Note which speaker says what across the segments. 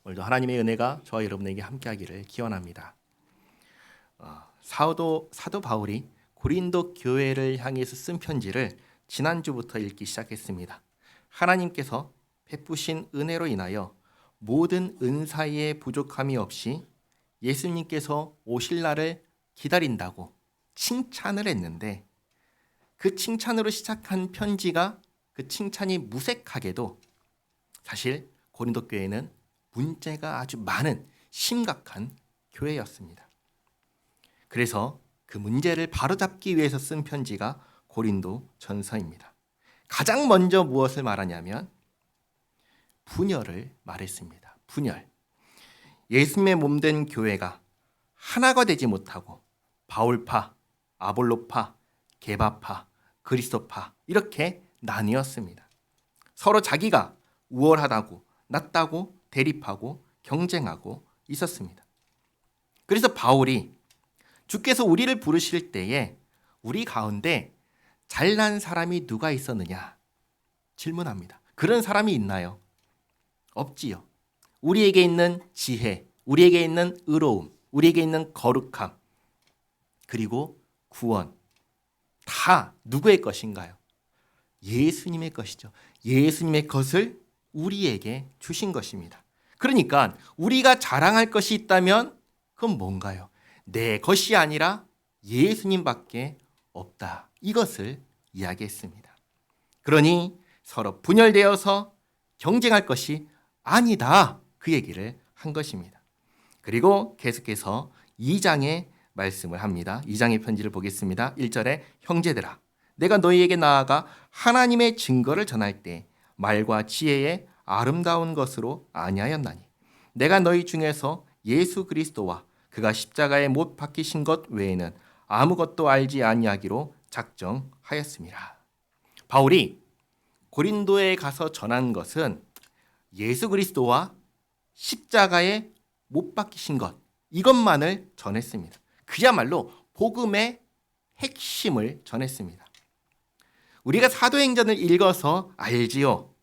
Speaker 1: 오늘도 하나님의 은혜가 저와 여러분에게 함께하기를 기원합니다. 사도 바울이 고린도 교회를 향해서 쓴 편지를 지난주부터 읽기 시작했습니다. 하나님께서 베푸신 은혜로 인하여 모든 은사에 부족함이 없이 예수님께서 오실 날을 기다린다고 칭찬을 했는데, 그 칭찬으로 시작한 편지가 그 칭찬이 무색하게도 사실 고린도 교회는 문제가 아주 많은 심각한 교회였습니다. 그래서 그 문제를 바로잡기 위해서 쓴 편지가 고린도 전서입니다. 가장 먼저 무엇을 말하냐면 분열을 말했습니다. 분열. 예수님의 몸된 교회가 하나가 되지 못하고 바울파, 아볼로파, 게바파, 그리스도파 이렇게 나뉘었습니다. 서로 자기가 우월하다고, 낫다고 대립하고 경쟁하고 있었습니다. 그래서 바울이 주께서 우리를 부르실 때에 우리 가운데 잘난 사람이 누가 있었느냐 질문합니다. 그런 사람이 있나요? 없지요. 우리에게 있는 지혜, 우리에게 있는 의로움, 우리에게 있는 거룩함, 그리고 구원, 다 누구의 것인가요? 예수님의 것이죠. 예수님의 것을 우리에게 주신 것입니다. 그러니까 우리가 자랑할 것이 있다면 그건 뭔가요? 내 것이 아니라 예수님밖에 없다. 이것을 이야기했습니다. 그러니 서로 분열되어서 경쟁할 것이 아니다. 그 얘기를 한 것입니다. 그리고 계속해서 2장의 말씀을 합니다. 2장의 편지를 보겠습니다. 1절에 형제들아, 내가 너희에게 나아가 하나님의 증거를 전할 때 말과 지혜의 아름다운 것으로 아니하였나니 내가 너희 중에서 예수 그리스도와 그가 십자가에 못 박히신 것 외에는 아무것도 알지 아니하기로 작정하였습니다. 바울이 고린도에 가서 전한 것은 예수 그리스도와 십자가에 못 박히신 것, 이것만을 전했습니다. 그야말로 복음의 핵심을 전했습니다. 우리가 사도행전을 읽어서 알지요.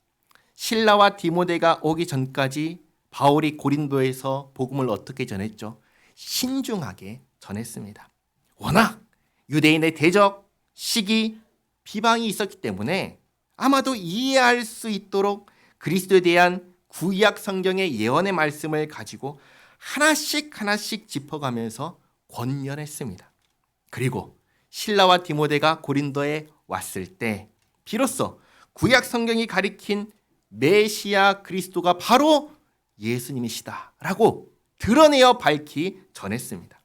Speaker 1: 실라와 디모데가 오기 전까지 바울이 고린도에서 복음을 어떻게 전했죠? 신중하게 전했습니다. 워낙 유대인의 대적, 시기, 비방이 있었기 때문에 아마도 이해할 수 있도록 그리스도에 대한 구약 성경의 예언의 말씀을 가지고 하나씩 짚어가면서 권면했습니다. 그리고 실라와 디모데가 고린도에 왔을 때 비로소 구약 성경이 가리킨 메시아 그리스도가 바로 예수님이시다라고 드러내어 밝히 전했습니다.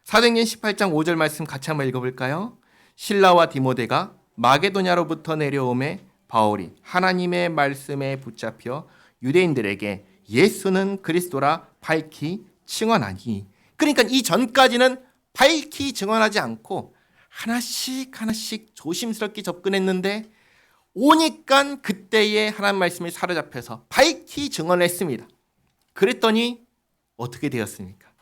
Speaker 1: 사도행전 18장 5절 말씀 같이 한번 읽어볼까요? 실라와 디모데가 마게도냐로부터 내려오매 바울이 하나님의 말씀에 붙잡혀 유대인들에게 예수는 그리스도라 밝히 증언하니, 그러니까 이 전까지는 밝히 증언하지 않고 하나씩 조심스럽게 접근했는데 오니까 그때의 하나님 말씀에 사로잡혀서 밝히 증언을 했습니다. 그랬더니 어떻게 되었습니까?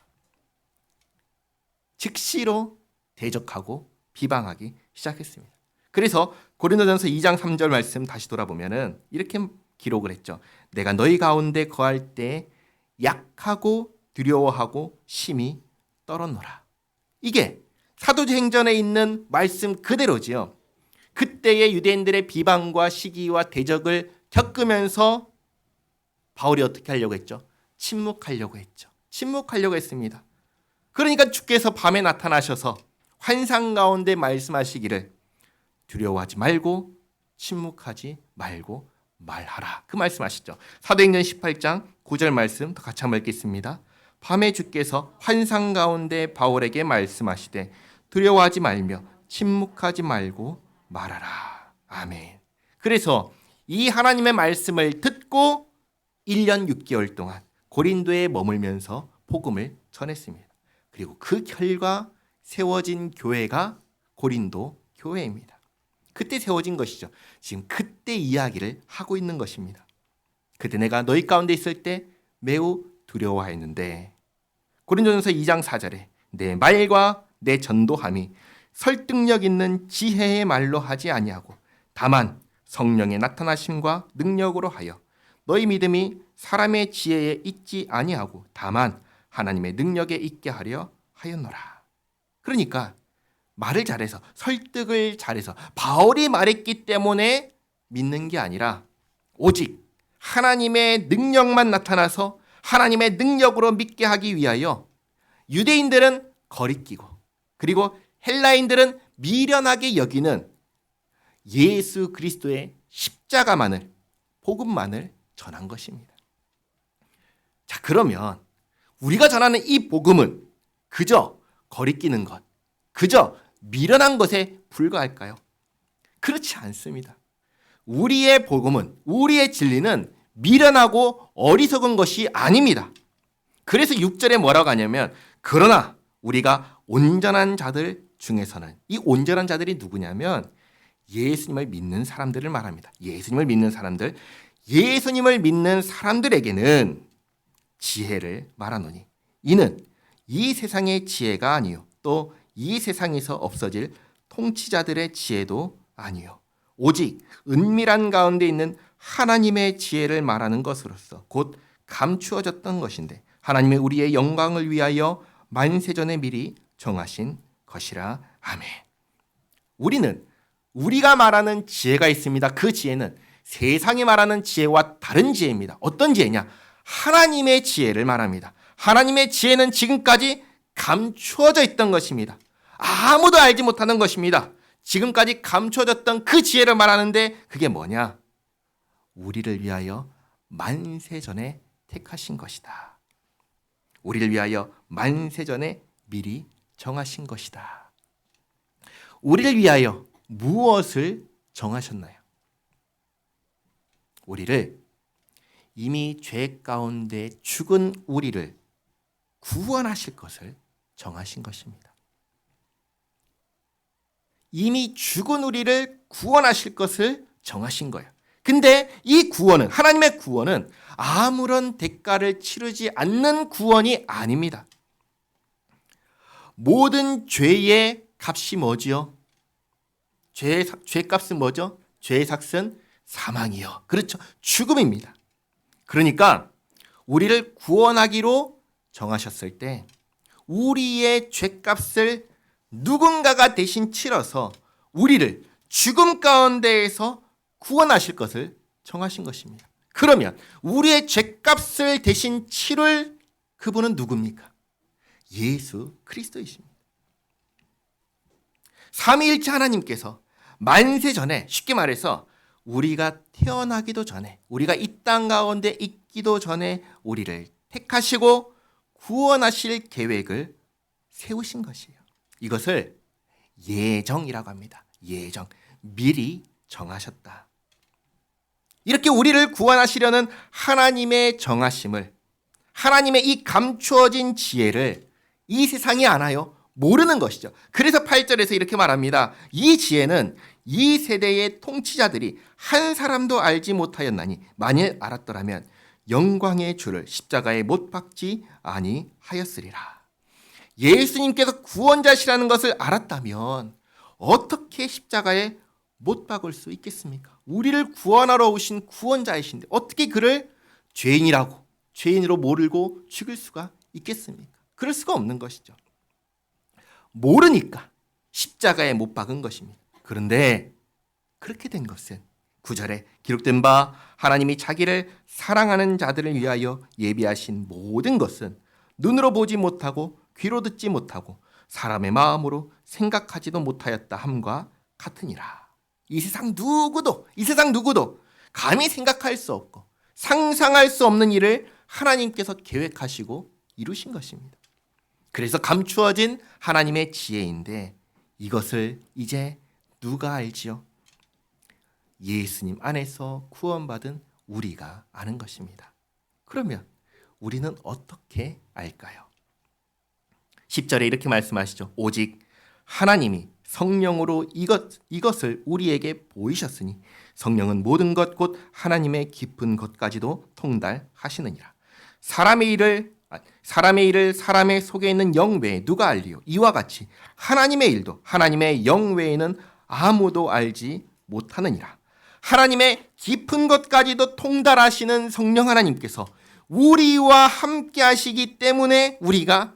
Speaker 1: 즉시로 대적하고 비방하기 시작했습니다. 그래서 고린도전서 2장 3절 말씀 다시 돌아보면은 이렇게 기록을 했죠. 내가 너희 가운데 거할 때 약하고 두려워하고 심히 떨었노라. 이게 사도행전에 있는 말씀 그대로지요. 그때의 유대인들의 비방과 시기와 대적을 겪으면서 바울이 어떻게 하려고 했죠? 침묵하려고 했죠. 침묵하려고 했습니다. 그러니까 주께서 밤에 나타나셔서 환상 가운데 말씀하시기를 두려워하지 말고 침묵하지 말고 말하라. 그 말씀하시죠. 사도행전 18장 9절 말씀 더 같이 한번 읽겠습니다. 밤에 주께서 환상 가운데 바울에게 말씀하시되 두려워하지 말며 침묵하지 말고 말하라. 아멘. 그래서 이 하나님의 말씀을 듣고 1년 6개월 동안 고린도에 머물면서 복음을 전했습니다. 그리고 그 결과 세워진 교회가 고린도 교회입니다. 그때 세워진 것이죠. 지금 그때 이야기를 하고 있는 것입니다. 그때 내가 너희 가운데 있을 때 매우 두려워하였는데, 고린도전서 2장 4절에 내 말과 내 전도함이 설득력 있는 지혜의 말로 하지 아니하고 다만 성령의 나타나심과 능력으로 하여 너희 믿음이 사람의 지혜에 있지 아니하고 다만 하나님의 능력에 있게 하려 하였노라. 그러니까 말을 잘해서, 설득을 잘해서, 바울이 말했기 때문에 믿는 게 아니라 오직 하나님의 능력만 나타나서 하나님의 능력으로 믿게 하기 위하여 유대인들은 거리끼고, 그리고 헬라인들은 미련하게 여기는 예수 그리스도의 십자가만을, 복음만을 전한 것입니다. 자, 그러면 우리가 전하는 이 복음은 그저 거리끼는 것, 그저 미련한 것에 불과할까요? 그렇지 않습니다. 우리의 복음은, 우리의 진리는 미련하고 어리석은 것이 아닙니다. 그래서 6절에 뭐라고 하냐면, 그러나 우리가 온전한 자들 중에서는, 이 온전한 자들이 누구냐면 예수님을 믿는 사람들을 말합니다. 예수님을 믿는 사람들, 예수님을 믿는 사람들에게는 지혜를 말하노니 이는 이 세상의 지혜가 아니요 또 이 세상에서 없어질 통치자들의 지혜도 아니요 오직 은밀한 가운데 있는 하나님의 지혜를 말하는 것으로서 곧 감추어졌던 것인데 하나님의 우리의 영광을 위하여 만세전에 미리 정하신 것이라. 아멘. 우리는 우리가 말하는 지혜가 있습니다. 그 지혜는 세상이 말하는 지혜와 다른 지혜입니다. 어떤 지혜냐? 하나님의 지혜를 말합니다. 하나님의 지혜는 지금까지 감추어져 있던 것입니다. 아무도 알지 못하는 것입니다. 지금까지 감추어졌던 그 지혜를 말하는데 그게 뭐냐? 우리를 위하여 만세전에 택하신 것이다. 우리를 위하여 만세전에 미리 정하신 것이다. 우리를 위하여 무엇을 정하셨나요? 우리를, 이미 죄 가운데 죽은 우리를 구원하실 것을 정하신 것입니다. 이미 죽은 우리를 구원하실 것을 정하신 거예요. 근데 이 구원은, 하나님의 구원은 아무런 대가를 치르지 않는 구원이 아닙니다. 모든 죄의 값이 뭐지요? 죄값은 뭐죠? 죄의 삭은 사망이요. 그렇죠. 죽음입니다. 그러니까 우리를 구원하기로 정하셨을 때 우리의 죄값을 누군가가 대신 치러서 우리를 죽음 가운데에서 구원하실 것을 정하신 것입니다. 그러면 우리의 죄값을 대신 치를 그분은 누굽니까? 예수 그리스도이십니다. 삼위일체 하나님께서 만세 전에, 쉽게 말해서 우리가 태어나기도 전에, 우리가 이 땅 가운데 있기도 전에 우리를 택하시고 구원하실 계획을 세우신 것이에요. 이것을 예정이라고 합니다. 예정, 미리 정하셨다. 이렇게 우리를 구원하시려는 하나님의 정하심을, 하나님의 이 감추어진 지혜를 이 세상이 아나요? 모르는 것이죠. 그래서 8절에서 이렇게 말합니다. 이 지혜는 이 세대의 통치자들이 한 사람도 알지 못하였나니 만일 알았더라면 영광의 주를 십자가에 못 박지 아니하였으리라. 예수님께서 구원자시라는 것을 알았다면 어떻게 십자가에 못 박을 수 있겠습니까? 우리를 구원하러 오신 구원자이신데 어떻게 그를 죄인으로 모르고 죽일 수가 있겠습니까? 그럴 수가 없는 것이죠. 모르니까 십자가에 못 박은 것입니다. 그런데 그렇게 된 것은 9절에 기록된 바 하나님이 자기를 사랑하는 자들을 위하여 예비하신 모든 것은 눈으로 보지 못하고 귀로 듣지 못하고 사람의 마음으로 생각하지도 못하였다 함과 같으니라. 이 세상 누구도 감히 생각할 수 없고 상상할 수 없는 일을 하나님께서 계획하시고 이루신 것입니다. 그래서 감추어진 하나님의 지혜인데 이것을 이제 누가 알지요? 예수님 안에서 구원받은 우리가 아는 것입니다. 그러면 우리는 어떻게 알까요? 10절에 이렇게 말씀하시죠. 오직 하나님이 성령으로 이것을 우리에게 보이셨으니 성령은 모든 것 곧 하나님의 깊은 것까지도 통달하시느니라. 사람의 일을 사람의 속에 있는 영 외에 누가 알리요? 이와 같이 하나님의 일도 하나님의 영 외에는 아무도 알지 못하느니라. 하나님의 깊은 것까지도 통달하시는 성령 하나님께서 우리와 함께 하시기 때문에 우리가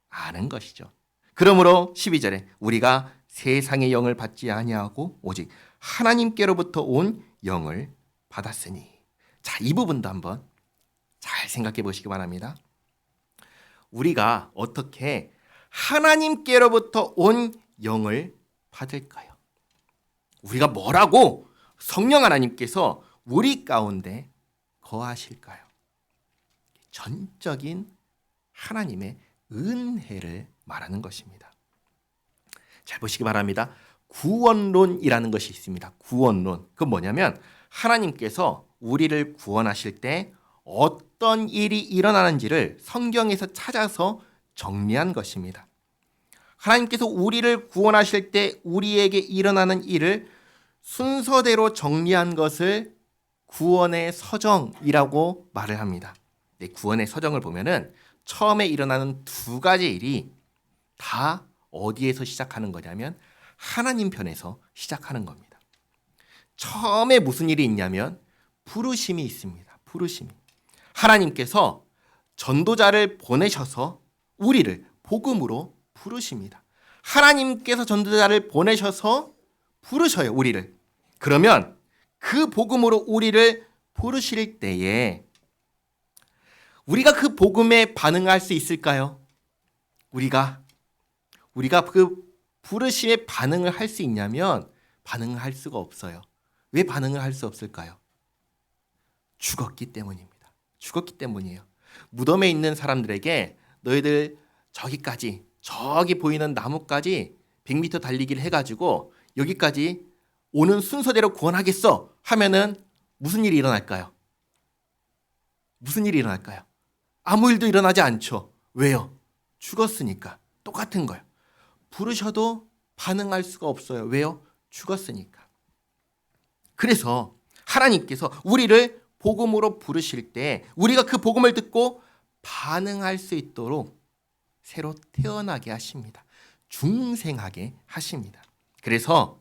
Speaker 1: 아는 것이죠. 그러므로 12절에 우리가 세상의 영을 받지 아니하고 오직 하나님께로부터 온 영을 받았으니. 자, 이 부분도 한번 잘 생각해 보시기 바랍니다. 우리가 어떻게 하나님께로부터 온 영을 받을까요? 우리가 뭐라고 성령 하나님께서 우리 가운데 거하실까요? 전적인 하나님의 은혜를 말하는 것입니다. 잘 보시기 바랍니다. 구원론이라는 것이 있습니다. 구원론. 그건 뭐냐면 하나님께서 우리를 구원하실 때 어떤 일이 일어나는지를 성경에서 찾아서 정리한 것입니다. 하나님께서 우리를 구원하실 때 우리에게 일어나는 일을 순서대로 정리한 것을 구원의 서정이라고 말을 합니다. 구원의 서정을 보면은 처음에 일어나는 두 가지 일이 다 어디에서 시작하는 거냐면 하나님 편에서 시작하는 겁니다. 처음에 무슨 일이 있냐면 부르심이 있습니다. 부르심이. 하나님께서 전도자를 보내셔서 우리를 복음으로 부르십니다. 하나님께서 전도자를 보내셔서 부르셔요, 우리를. 그러면 그 복음으로 우리를 부르실 때에 우리가 그 복음에 반응할 수 있을까요? 우리가 그 부르심에 반응을 할 수 있냐면 반응을 할 수가 없어요. 왜 반응을 할 수 없을까요? 죽었기 때문입니다. 죽었기 때문이에요. 무덤에 있는 사람들에게 너희들 저기까지, 저기 보이는 나무까지 100m 달리기를 해가지고 여기까지 오는 순서대로 구원하겠어 하면은 무슨 일이 일어날까요? 무슨 일이 일어날까요? 아무 일도 일어나지 않죠. 왜요? 죽었으니까. 똑같은 거예요. 부르셔도 반응할 수가 없어요. 왜요? 죽었으니까. 그래서 하나님께서 우리를 복음으로 부르실 때 우리가 그 복음을 듣고 반응할 수 있도록 새로 태어나게 하십니다. 중생하게 하십니다. 그래서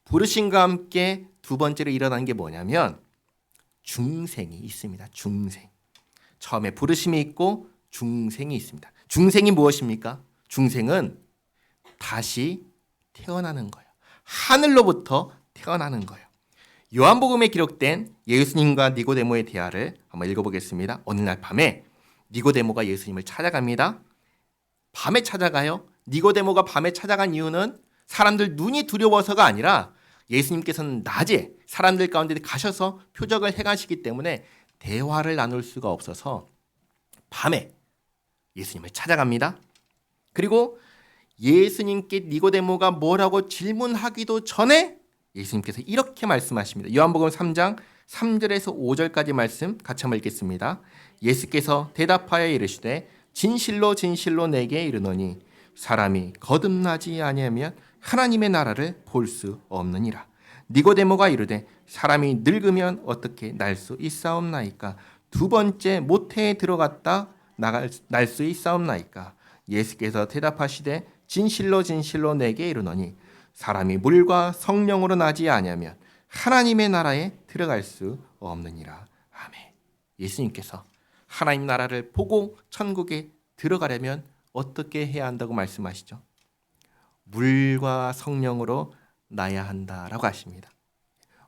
Speaker 1: 부르심과 함께 두 번째로 일어난 게 뭐냐면 중생이 있습니다. 중생. 처음에 부르심이 있고 중생이 있습니다. 중생이 무엇입니까? 중생은 다시 태어나는 거예요. 하늘로부터 태어나는 거예요. 요한복음에 기록된 예수님과 니고데모의 대화를 한번 읽어보겠습니다. 어느 날 밤에 니고데모가 예수님을 찾아갑니다. 밤에 찾아가요. 니고데모가 밤에 찾아간 이유는 사람들 눈이 두려워서가 아니라 예수님께서는 낮에 사람들 가운데 가셔서 표적을 행하시기 때문에 대화를 나눌 수가 없어서 밤에 예수님을 찾아갑니다. 그리고 예수님께 니고데모가 뭐라고 질문하기도 전에 예수님께서 이렇게 말씀하십니다. 요한복음 3장 3절에서 5절까지 말씀 같이 한번 읽겠습니다. 예수께서 대답하여 이르시되 진실로 진실로 내게 이르노니 사람이 거듭나지 아니하면 하나님의 나라를 볼 수 없느니라. 니고데모가 이르되 사람이 늙으면 어떻게 날 수 있사옵나이까? 두 번째 모태에 들어갔다 날 수 있사옵나이까? 예수께서 대답하시되 진실로 진실로 내게 이르노니 사람이 물과 성령으로 나지 아니하면 하나님의 나라에 들어갈 수 없느니라. 아멘. 예수님께서 하나님 나라를 보고 천국에 들어가려면 어떻게 해야 한다고 말씀하시죠? 물과 성령으로 나야 한다라고 하십니다.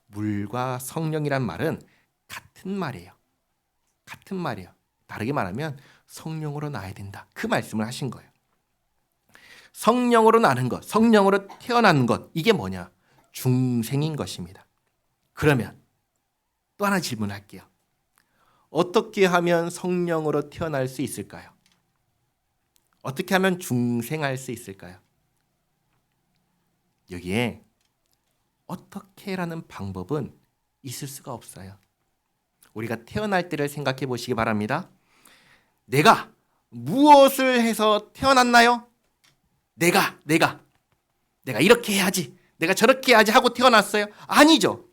Speaker 1: 물과 성령이란 말은 같은 말이에요. 같은 말이에요. 다르게 말하면 성령으로 나야 된다. 그 말씀을 하신 거예요. 성령으로 나는 것, 성령으로 태어나는 것, 이게 뭐냐? 중생인 것입니다. 그러면 또 하나 질문할게요. 어떻게 하면 성령으로 태어날 수 있을까요? 어떻게 하면 중생할 수 있을까요? 여기에 어떻게라는 방법은 있을 수가 없어요. 우리가 태어날 때를 생각해 보시기 바랍니다. 내가 무엇을 해서 태어났나요? 내가 이렇게 해야지, 내가 저렇게 해야지 하고 태어났어요? 아니죠.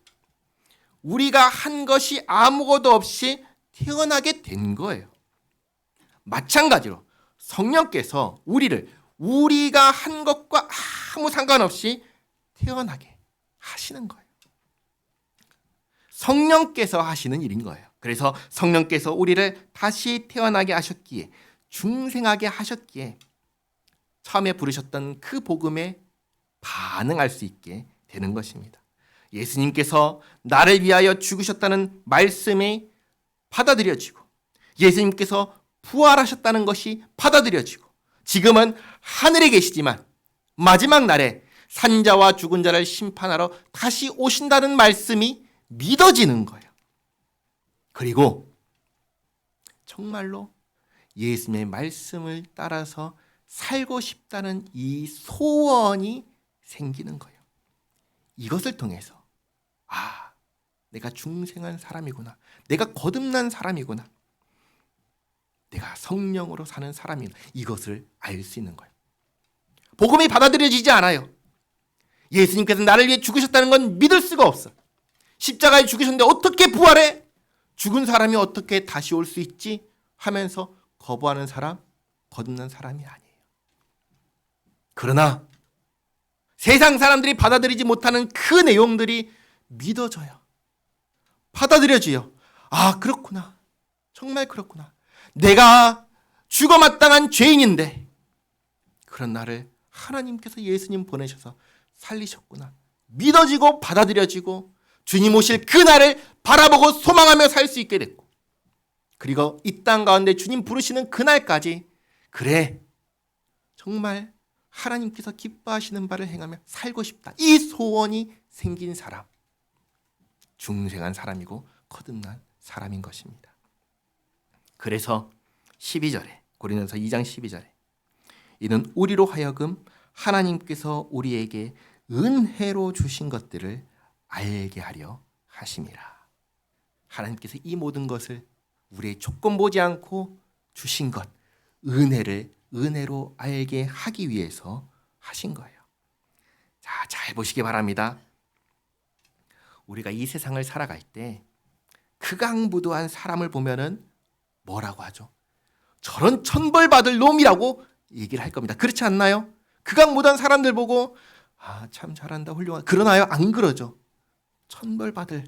Speaker 1: 우리가 한 것이 아무것도 없이 태어나게 된 거예요. 마찬가지로 성령께서 우리가 한 것과 아무 상관없이 태어나게 하시는 거예요. 성령께서 하시는 일인 거예요. 그래서 성령께서 우리를 다시 태어나게 하셨기에, 중생하게 하셨기에 처음에 부르셨던 그 복음에 반응할 수 있게 되는 것입니다. 예수님께서 나를 위하여 죽으셨다는 말씀이 받아들여지고, 예수님께서 부활하셨다는 것이 받아들여지고, 지금은 하늘에 계시지만 마지막 날에 산자와 죽은 자를 심판하러 다시 오신다는 말씀이 믿어지는 거예요. 그리고 정말로 예수님의 말씀을 따라서 살고 싶다는 이 소원이 생기는 거예요. 이것을 통해서 내가 중생한 사람이구나, 내가 거듭난 사람이구나, 내가 성령으로 사는 사람이구나, 이것을 알 수 있는 거예요. 복음이 받아들여지지 않아요. 예수님께서 나를 위해 죽으셨다는 건 믿을 수가 없어. 십자가에 죽으셨는데 어떻게 부활해? 죽은 사람이 어떻게 다시 올 수 있지? 하면서 거부하는 사람, 거듭난 사람이 아니에요. 그러나 세상 사람들이 받아들이지 못하는 그 내용들이 믿어져요. 받아들여져요. 그렇구나. 정말 그렇구나. 내가 죽어마땅한 죄인인데 그런 나를 하나님께서 예수님 보내셔서 살리셨구나. 믿어지고 받아들여지고 주님 오실 그날을 바라보고 소망하며 살 수 있게 됐고, 그리고 이 땅 가운데 주님 부르시는 그날까지 그래, 정말 하나님께서 기뻐하시는 바를 행하며 살고 싶다, 이 소원이 생긴 사람, 중생한 사람이고 거듭난 사람인 것입니다. 그래서 12절에, 고린도서 2장 12절에 이는 우리로 하여금 하나님께서 우리에게 은혜로 주신 것들을 알게 하려 하심이라. 하나님께서 이 모든 것을 우리의 조건 보지 않고 주신 것, 은혜를 은혜로 알게 하기 위해서 하신 거예요. 자, 잘 보시기 바랍니다. 우리가 이 세상을 살아갈 때 극악무도한 사람을 보면은 뭐라고 하죠? 저런 천벌받을 놈이라고 얘기를 할 겁니다. 그렇지 않나요? 극악무도한 사람들 보고 참 잘한다, 훌륭하다 그러나요? 안 그러죠. 천벌받을,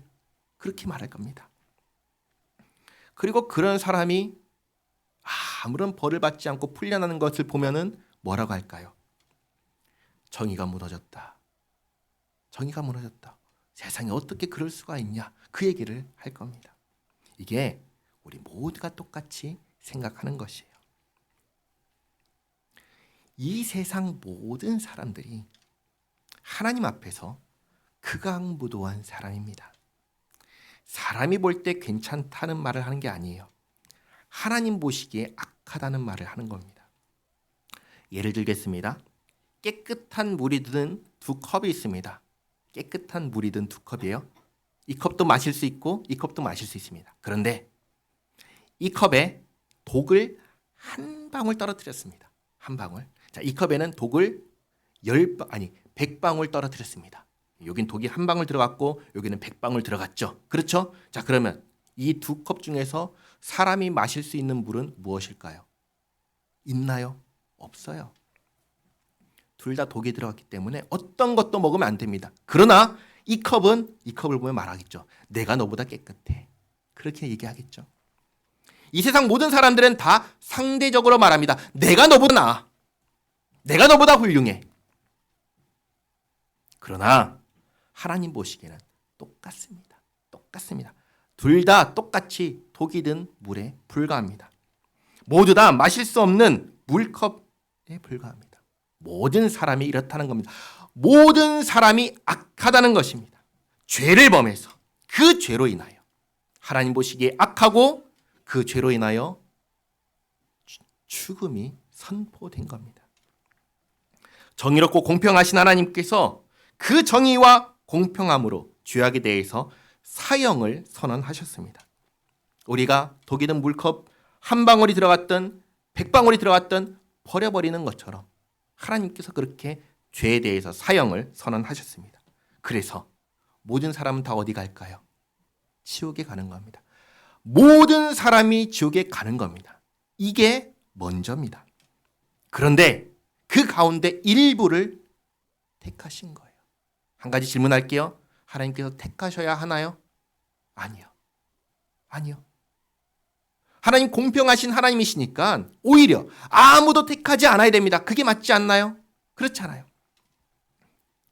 Speaker 1: 그렇게 말할 겁니다. 그리고 그런 사람이 아무런 벌을 받지 않고 풀려나는 것을 보면은 뭐라고 할까요? 정의가 무너졌다. 정의가 무너졌다. 세상에 어떻게 그럴 수가 있냐, 그 얘기를 할 겁니다. 이게 우리 모두가 똑같이 생각하는 것이에요. 이 세상 모든 사람들이 하나님 앞에서 극악무도한 사람입니다. 사람이 볼 때 괜찮다는 말을 하는 게 아니에요. 하나님 보시기에 악하다는 말을 하는 겁니다. 예를 들겠습니다. 깨끗한 물이 든 두 컵이 있습니다. 깨끗한 물이 든 두 컵이에요. 이 컵도 마실 수 있고 이 컵도 마실 수 있습니다. 그런데 이 컵에 독을 한 방울 떨어뜨렸습니다. 한 방울. 자, 이 컵에는 독을 100방울 떨어뜨렸습니다. 여긴 독이 한 방울 들어갔고 여기는 100방울 들어갔죠. 그렇죠? 자, 그러면 이 두 컵 중에서 사람이 마실 수 있는 물은 무엇일까요? 있나요? 없어요. 둘 다 독이 들어갔기 때문에 어떤 것도 먹으면 안 됩니다. 그러나 이 컵을 보면 말하겠죠. 내가 너보다 깨끗해. 그렇게 얘기하겠죠. 이 세상 모든 사람들은 다 상대적으로 말합니다. 내가 너보다 나아. 내가 너보다 훌륭해. 그러나 하나님 보시기에는 똑같습니다. 똑같습니다. 둘 다 똑같이 독이 든 물에 불과합니다. 모두 다 마실 수 없는 물컵에 불과합니다. 모든 사람이 이렇다는 겁니다. 모든 사람이 악하다는 것입니다. 죄를 범해서 그 죄로 인하여 하나님 보시기에 악하고 그 죄로 인하여 죽음이 선포된 겁니다. 정의롭고 공평하신 하나님께서 그 정의와 공평함으로 죄악에 대해서 사형을 선언하셨습니다. 우리가 독이 든 물컵 한 방울이 들어갔든 100방울이 들어갔든 버려버리는 것처럼 하나님께서 그렇게 죄에 대해서 사형을 선언하셨습니다. 그래서 모든 사람은 다 어디 갈까요? 지옥에 가는 겁니다. 모든 사람이 지옥에 가는 겁니다. 이게 먼저입니다. 그런데 그 가운데 일부를 택하신 거예요. 한 가지 질문할게요. 하나님께서 택하셔야 하나요? 아니요. 아니요. 하나님 공평하신 하나님이시니까 오히려 아무도 택하지 않아야 됩니다. 그게 맞지 않나요? 그렇잖아요.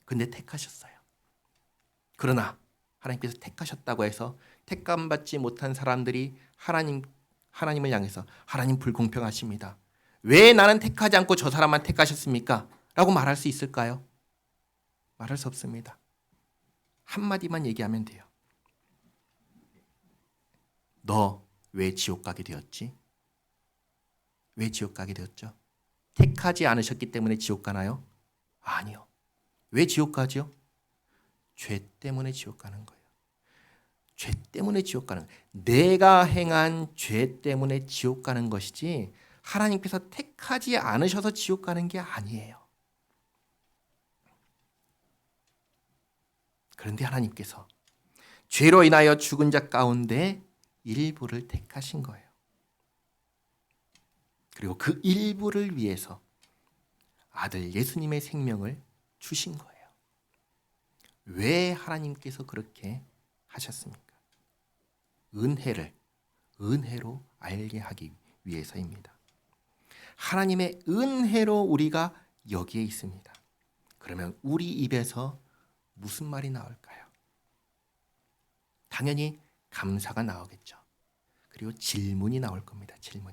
Speaker 1: 근데 택하셨어요. 그러나 하나님께서 택하셨다고 해서 택감받지 못한 사람들이 하나님을 향해서 하나님 불공평하십니다. 왜 나는 택하지 않고 저 사람만 택하셨습니까? 라고 말할 수 있을까요? 말할 수 없습니다. 한마디만 얘기하면 돼요. 너 왜 지옥 가게 되었지? 왜 지옥 가게 되었죠? 택하지 않으셨기 때문에 지옥 가나요? 아니요. 왜 지옥 가죠? 죄 때문에 지옥 가는 거예요. 죄 때문에 지옥 가는 거예요. 내가 행한 죄 때문에 지옥 가는 것이지 하나님께서 택하지 않으셔서 지옥 가는 게 아니에요. 그런데 하나님께서 죄로 인하여 죽은 자 가운데 일부를 택하신 거예요. 그리고 그 일부를 위해서 아들 예수님의 생명을 주신 거예요. 왜 하나님께서 그렇게 하셨습니까? 은혜로 알게 하기 위해서입니다. 하나님의 은혜로 우리가 여기에 있습니다. 그러면 우리 입에서 무슨 말이 나올까요? 당연히 감사가 나오겠죠. 그리고 질문이 나올 겁니다. 질문.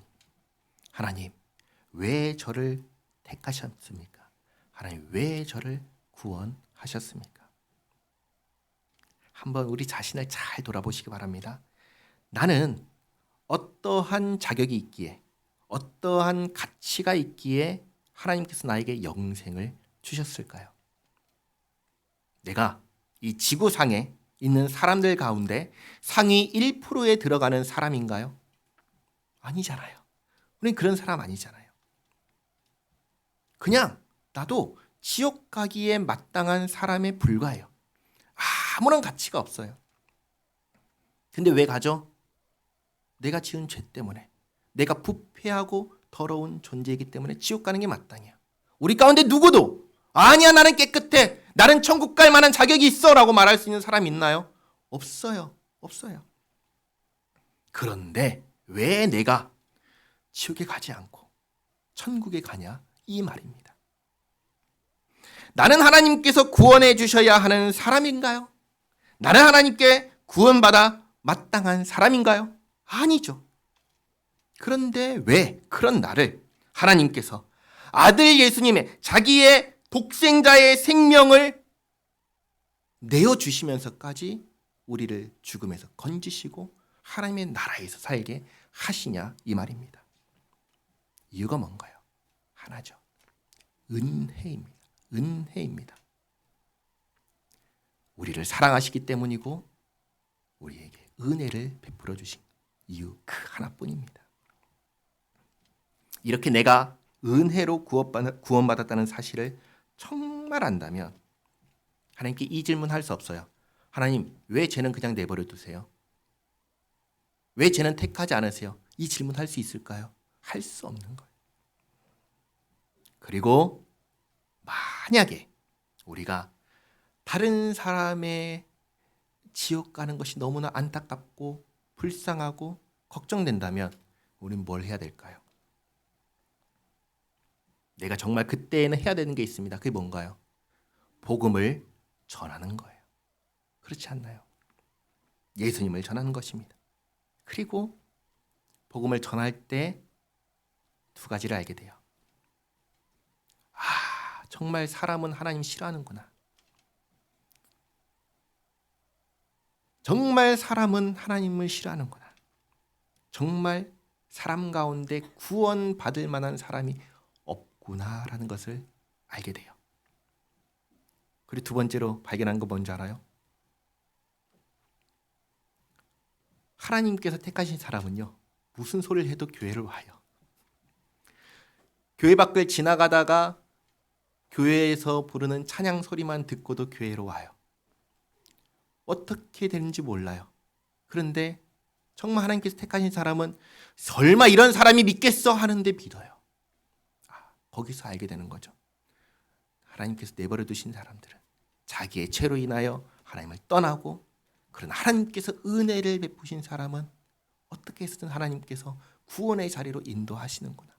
Speaker 1: 하나님, 왜 저를 택하셨습니까? 하나님, 왜 저를 구원하셨습니까? 한번 우리 자신을 잘 돌아보시기 바랍니다. 나는 어떠한 자격이 있기에, 어떠한 가치가 있기에 하나님께서 나에게 영생을 주셨을까요? 내가 이 지구상에 있는 사람들 가운데 상위 1%에 들어가는 사람인가요? 아니잖아요. 우리는 그런 사람 아니잖아요. 그냥 나도 지옥 가기에 마땅한 사람에 불과해요. 아무런 가치가 없어요. 근데 왜 가죠? 내가 지은 죄 때문에, 내가 부패하고 더러운 존재이기 때문에 지옥 가는 게 마땅해요. 우리 가운데 누구도 아니야, 나는 깨끗해, 나는 천국 갈 만한 자격이 있어 라고 말할 수 있는 사람 있나요? 없어요. 없어요. 그런데 왜 내가 지옥에 가지 않고 천국에 가냐? 이 말입니다. 나는 하나님께서 구원해 주셔야 하는 사람인가요? 나는 하나님께 구원받아 마땅한 사람인가요? 아니죠. 그런데 왜 그런 나를 하나님께서 아들 예수님의 자기의 독생자의 생명을 내어주시면서까지 우리를 죽음에서 건지시고 하나님의 나라에서 살게 하시냐 이 말입니다. 이유가 뭔가요? 하나죠. 은혜입니다. 은혜입니다. 우리를 사랑하시기 때문이고 우리에게 은혜를 베풀어 주신 이유 그 하나뿐입니다. 이렇게 내가 은혜로 구원받았다는 사실을 정말 안다면 하나님께 이 질문 할 수 없어요. 하나님, 왜 쟤는 그냥 내버려 두세요? 왜 쟤는 택하지 않으세요? 이 질문 할 수 있을까요? 할 수 없는 거예요. 그리고 만약에 우리가 다른 사람의 지옥 가는 것이 너무나 안타깝고 불쌍하고 걱정된다면 우리는 뭘 해야 될까요? 내가 정말 그때에는 해야 되는 게 있습니다. 그게 뭔가요? 복음을 전하는 거예요. 그렇지 않나요? 예수님을 전하는 것입니다. 그리고 복음을 전할 때 두 가지를 알게 돼요. 정말 사람은 하나님 싫어하는구나. 정말 사람은 하나님을 싫어하는구나. 정말 사람 가운데 구원받을 만한 사람이 없구나라는 것을 알게 돼요. 그리고 두 번째로 발견한 거 뭔지 알아요? 하나님께서 택하신 사람은요, 무슨 소리를 해도 교회를 와요. 교회 밖을 지나가다가 교회에서 부르는 찬양 소리만 듣고도 교회로 와요. 어떻게 되는지 몰라요. 그런데 정말 하나님께서 택하신 사람은 설마 이런 사람이 믿겠어 하는데 믿어요. 거기서 알게 되는 거죠. 하나님께서 내버려 두신 사람들은 자기의 죄로 인하여 하나님을 떠나고 그러나 하나님께서 은혜를 베푸신 사람은 어떻게 해서든 하나님께서 구원의 자리로 인도하시는구나.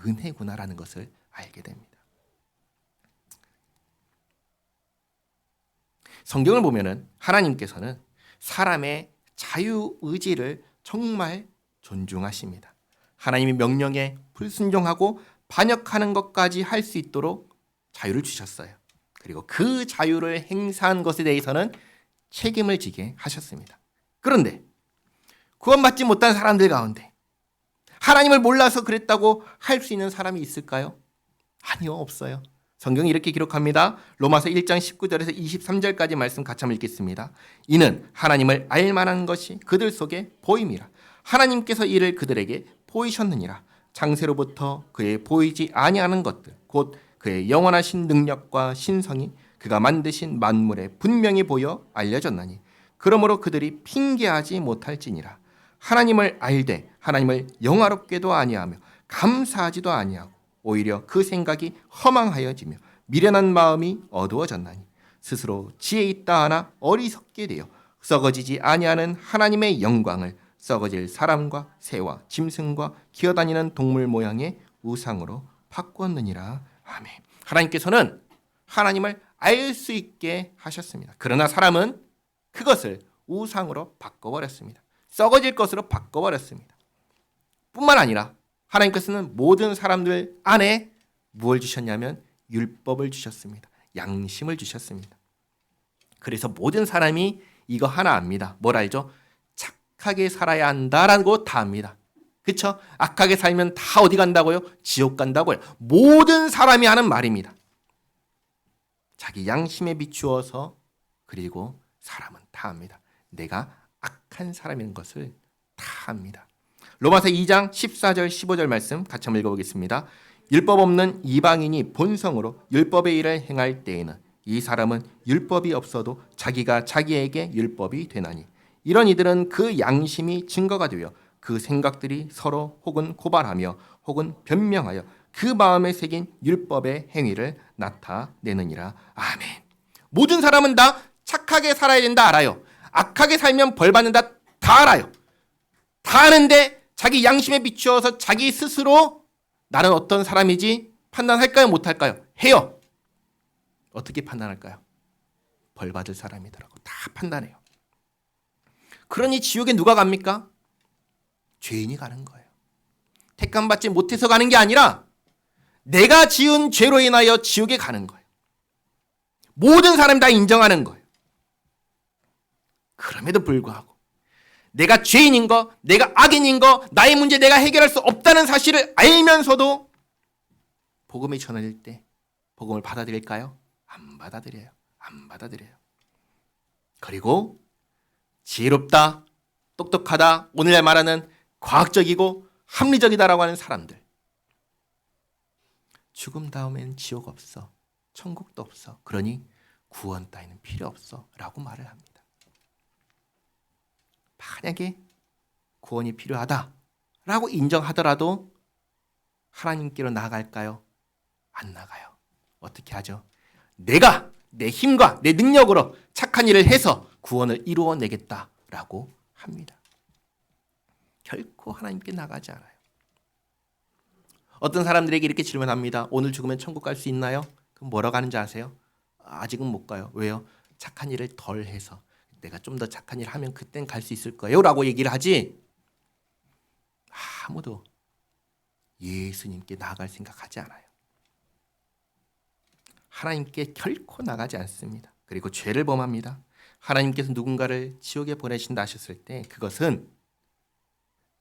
Speaker 1: 은혜구나라는 것을 알게 됩니다. 성경을 보면은 하나님께서는 사람의 자유의지를 정말 존중하십니다. 하나님의 명령에 불순종하고 반역하는 것까지 할 수 있도록 자유를 주셨어요. 그리고 그 자유를 행사한 것에 대해서는 책임을 지게 하셨습니다. 그런데 구원받지 못한 사람들 가운데 하나님을 몰라서 그랬다고 할 수 있는 사람이 있을까요? 아니요, 없어요. 성경이 이렇게 기록합니다. 로마서 1장 19절에서 23절까지 말씀 같이 한번 읽겠습니다. 이는 하나님을 알만한 것이 그들 속에 보임이라. 하나님께서 이를 그들에게 보이셨느니라. 창세로부터 그의 보이지 아니하는 것들 곧 그의 영원하신 능력과 신성이 그가 만드신 만물에 분명히 보여 알려졌나니 그러므로 그들이 핑계하지 못할지니라. 하나님을 알되 하나님을 영화롭게도 아니하며 감사하지도 아니하고 오히려 그 생각이 허망하여지며 미련한 마음이 어두워졌나니 스스로 지혜 있다 하나 어리석게 되어 썩어지지 아니하는 하나님의 영광을 썩어질 사람과 새와 짐승과 기어다니는 동물 모양의 우상으로 바꾸었느니라. 아멘. 하나님께서는 하나님을 알 수 있게 하셨습니다. 그러나 사람은 그것을 우상으로 바꿔버렸습니다. 썩어질 것으로 바꿔버렸습니다. 뿐만 아니라 하나님께서는 모든 사람들 안에 무엇을 주셨냐면 율법을 주셨습니다. 양심을 주셨습니다. 그래서 모든 사람이 이거 하나 압니다. 뭘 알죠? 착하게 살아야 한다라고 다 압니다. 그렇죠? 악하게 살면 다 어디 간다고요? 지옥 간다고요. 모든 사람이 하는 말입니다. 자기 양심에 비추어서 그리고 사람은 다 압니다. 내가 악한 사람인 것을 다 압니다. 로마서 2장 14절 15절 말씀 같이 한번 읽어보겠습니다. 율법 없는 이방인이 본성으로 율법의 일을 행할 때에는 이 사람은 율법이 없어도 자기가 자기에게 율법이 되나니 이런 이들은 그 양심이 증거가 되어 그 생각들이 서로 혹은 고발하며 혹은 변명하여 그 마음에 새긴 율법의 행위를 나타내느니라. 아멘. 모든 사람은 다 착하게 살아야 된다 알아요. 악하게 살면 벌 받는다 다 알아요. 다 아는데 자기 양심에 비추어서 자기 스스로 나는 어떤 사람이지 판단할까요? 못할까요? 해요. 어떻게 판단할까요? 벌 받을 사람이더라고. 다 판단해요. 그러니 지옥에 누가 갑니까? 죄인이 가는 거예요. 택함받지 못해서 가는 게 아니라 내가 지은 죄로 인하여 지옥에 가는 거예요. 모든 사람이 다 인정하는 거예요. 그럼에도 불구하고 내가 죄인인 거, 내가 악인인 거, 나의 문제 내가 해결할 수 없다는 사실을 알면서도 복음이 전해질 때 복음을 받아들일까요? 안 받아들여요. 안 받아들여요. 그리고 지혜롭다, 똑똑하다, 오늘날 말하는 과학적이고 합리적이다라고 하는 사람들. 죽음 다음엔 지옥 없어. 천국도 없어. 그러니 구원 따위는 필요 없어. 라고 말을 합니다. 만약에 구원이 필요하다라고 인정하더라도 하나님께로 나아갈까요? 안 나가요. 어떻게 하죠? 내가 내 힘과 내 능력으로 착한 일을 해서 구원을 이루어내겠다라고 합니다. 결코 하나님께 나가지 않아요. 어떤 사람들에게 이렇게 질문합니다. 오늘 죽으면 천국 갈 수 있나요? 그럼 뭐라고 하는지 아세요? 아직은 못 가요. 왜요? 착한 일을 덜 해서 내가 좀 더 착한 일을 하면 그땐 갈 수 있을 거예요 라고 얘기를 하지 아무도 예수님께 나아갈 생각하지 않아요. 하나님께 결코 나가지 않습니다. 그리고 죄를 범합니다. 하나님께서 누군가를 지옥에 보내신다 하셨을 때 그것은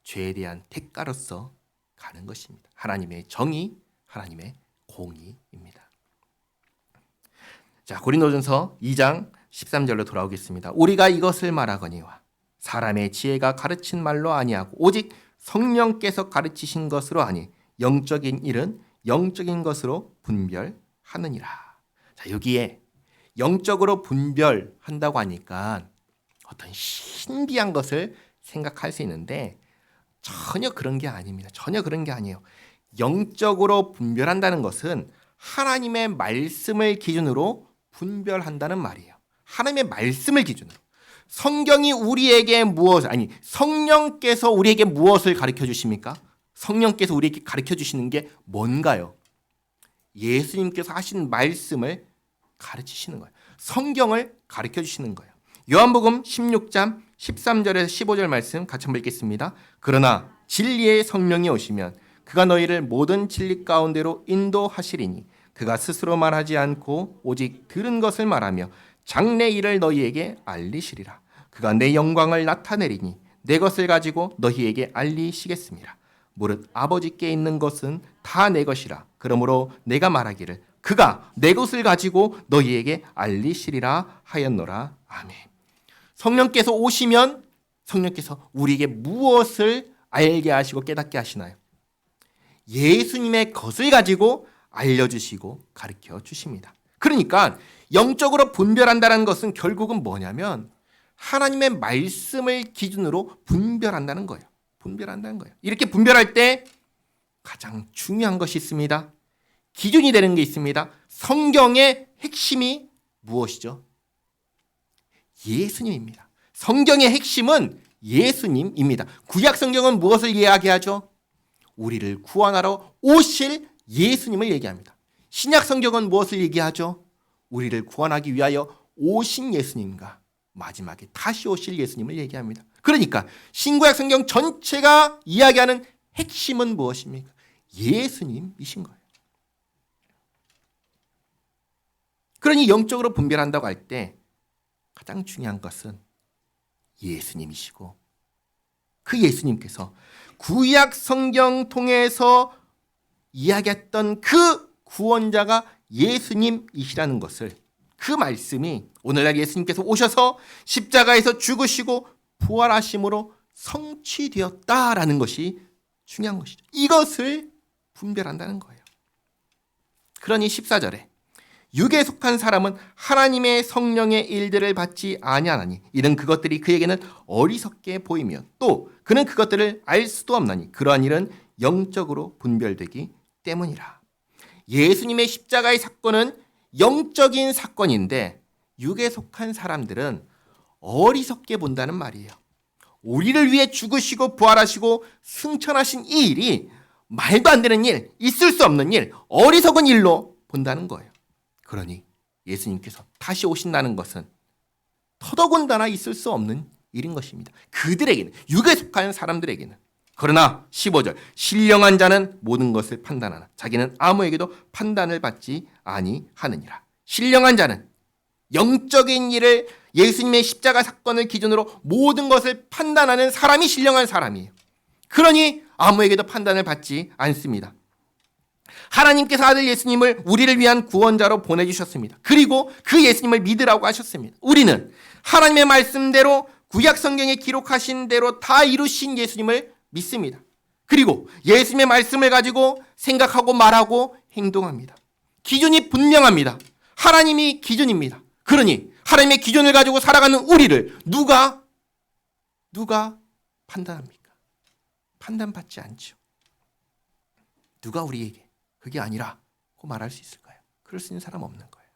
Speaker 1: 죄에 대한 대가로서 가는 것입니다. 하나님의 정의, 하나님의 공의입니다. 자, 고린도전서 2장 13절로 돌아오겠습니다. 우리가 이것을 말하거니와 사람의 지혜가 가르친 말로 아니하고 오직 성령께서 가르치신 것으로 하니 영적인 일은 영적인 것으로 분별하느니라. 자, 여기에 영적으로 분별한다고 하니까 어떤 신비한 것을 생각할 수 있는데 전혀 그런 게 아닙니다. 전혀 그런 게 아니에요. 영적으로 분별한다는 것은 하나님의 말씀을 기준으로 분별한다는 말이에요. 하나님의 말씀을 기준으로. 성경이 우리에게 성령께서 우리에게 무엇을 가르쳐 주십니까? 성령께서 우리에게 가르쳐 주시는 게 뭔가요? 예수님께서 하신 말씀을 가르치시는 거예요. 성경을 가르쳐 주시는 거예요. 요한복음 16장 13절에서 15절 말씀 같이 한번 읽겠습니다. 그러나 진리의 성령이 오시면 그가 너희를 모든 진리 가운데로 인도하시리니 그가 스스로 말하지 않고 오직 들은 것을 말하며 장래 일을 너희에게 알리시리라. 그가 내 영광을 나타내리니 내 것을 가지고 너희에게 알리시겠습니다. 무릇 아버지께 있는 것은 다 내 것이라. 그러므로 내가 말하기를 그가 내 것을 가지고 너희에게 알리시리라 하였노라. 아멘. 성령께서 오시면 성령께서 우리에게 무엇을 알게 하시고 깨닫게 하시나요? 예수님의 것을 가지고 알려주시고 가르쳐 주십니다. 그러니까 영적으로 분별한다는 것은 결국은 뭐냐면 하나님의 말씀을 기준으로 분별한다는 거예요. 분별한다는 거예요. 이렇게 분별할 때 가장 중요한 것이 있습니다. 기준이 되는 게 있습니다. 성경의 핵심이 무엇이죠? 예수님입니다. 성경의 핵심은 예수님입니다. 구약 성경은 무엇을 이야기하죠? 우리를 구원하러 오실 예수님을 얘기합니다. 신약 성경은 무엇을 얘기하죠? 우리를 구원하기 위하여 오신 예수님과 마지막에 다시 오실 예수님을 얘기합니다. 그러니까 신구약 성경 전체가 이야기하는 핵심은 무엇입니까? 예수님이신 거예요. 그러니 영적으로 분별한다고 할 때 가장 중요한 것은 예수님이시고 그 예수님께서 구약 성경 통해서 이야기했던 그 구원자가 예수님이시라는 것을, 그 말씀이 오늘날 예수님께서 오셔서 십자가에서 죽으시고 부활하심으로 성취되었다라는 것이 중요한 것이죠. 이것을 분별한다는 거예요. 그러니 14절에 육에 속한 사람은 하나님의 성령의 일들을 받지 아니하나니 이는 그것들이 그에게는 어리석게 보이며 또 그는 그것들을 알 수도 없나니 그러한 일은 영적으로 분별되기 때문이라. 예수님의 십자가의 사건은 영적인 사건인데 육에 속한 사람들은 어리석게 본다는 말이에요. 우리를 위해 죽으시고 부활하시고 승천하신 이 일이 말도 안 되는 일, 있을 수 없는 일, 어리석은 일로 본다는 거예요. 그러니 예수님께서 다시 오신다는 것은 더더군다나 있을 수 없는 일인 것입니다. 그들에게는, 육에 속한 사람들에게는. 그러나 15절, 신령한 자는 모든 것을 판단하나 자기는 아무에게도 판단을 받지 아니하느니라. 신령한 자는 영적인 일을, 예수님의 십자가 사건을 기준으로 모든 것을 판단하는 사람이 신령한 사람이에요. 그러니 아무에게도 판단을 받지 않습니다. 하나님께서 아들 예수님을 우리를 위한 구원자로 보내주셨습니다. 그리고 그 예수님을 믿으라고 하셨습니다. 우리는 하나님의 말씀대로 구약 성경에 기록하신 대로 다 이루신 예수님을 믿습니다. 그리고 예수님의 말씀을 가지고 생각하고 말하고 행동합니다. 기준이 분명합니다. 하나님이 기준입니다. 그러니 하나님의 기준을 가지고 살아가는 우리를 누가 판단합니까? 판단받지 않죠. 누가 우리에게 그게 아니라고 말할 수 있을까요? 그럴 수 있는 사람 없는 거예요.